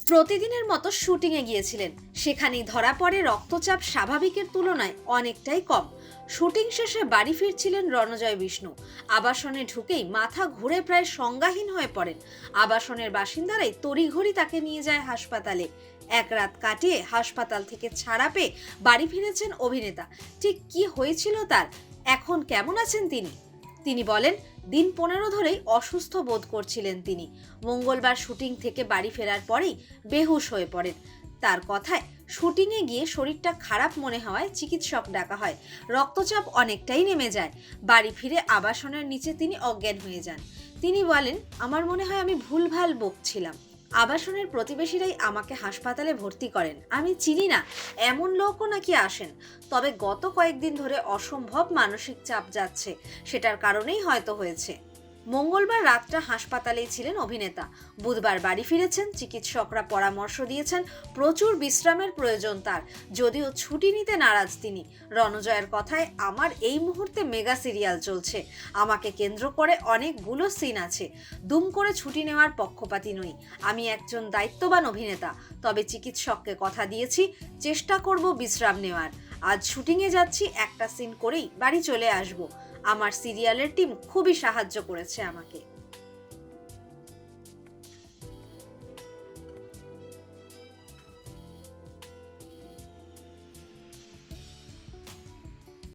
প্রতিদিনের মতো শুটিংয়ে গিয়েছিলেন। সেখানেই ধরা পড়ে রক্তচাপ স্বাভাবিকের তুলনায় অনেকটাই কম। শুটিং শেষে বাড়ি ফিরছিলেন রণজয় বিষ্ণু। আবাসনে ঢুকেই মাথা ঘুরে প্রায় সংজ্ঞাহীন হয়ে পড়েন। আবাসনের বাসিন্দারাই তড়িঘড়ি তাকে নিয়ে যায় হাসপাতালে। এক রাত কাটিয়ে হাসপাতাল থেকে ছাড়া পেয়ে বাড়ি ফিরেছেন অভিনেতা। ঠিক কি হয়েছিল তার, এখন কেমন আছেন তিনি বলেন, দিন 15 ধরেই অসুস্থ বোধ করছিলেন তিনি। মঙ্গলবার শুটিং থেকে বাড়ি ফেরার পরেই বেহুশ হয়ে পড়েন। তার কথায়, শুটিংয়ে গিয়ে শরীরটা খারাপ মনে হওয়ায় চিকিৎসক ডাকা হয়। রক্তচাপ অনেকটাই নেমে যায়। বাড়ি ফিরে আবাসনের নিচে তিনি অজ্ঞান হয়ে যান। তিনি বলেন, আমার মনে হয় আমি ভুলভাল বকছিলাম। আবাসনের প্রতিবেশীরাই আমাকে হাসপাতালে ভর্তি করেন। আমি চিনি না এমন লোকও নাকি আসেন। তবে গত কয়েকদিন ধরে অসম্ভব মানসিক চাপ যাচ্ছে, সেটার কারণেই হয়তো হয়েছে। মঙ্গলবার রাতটা হাসপাতালেই ছিলেন অভিনেতা। বুধবার বাড়ি ফিরেছেন। চিকিৎসকরা পরামর্শ দিয়েছেন প্রচুর বিশ্রামের প্রয়োজন তার, যদিও ছুটি নিতে নারাজ তিনি। রণজয়ের কথায়, আমার এই মুহূর্তে মেগা সিরিয়াল চলছে, আমাকে কেন্দ্র করে অনেকগুলো সিন আছে। দুম করে ছুটি নেওয়ার পক্ষপাতী নই। আমি একজন দায়িত্ববান অভিনেতা, তবে চিকিৎসককে কথা দিয়েছি চেষ্টা করব বিশ্রাম নেওয়ার। আজ শুটিংয়ে যাচ্ছি, একটা সিন করেই বাড়ি চলে আসব। আমার সিরিয়ালের টিম খুবই সাহায্য করেছে আমাকে।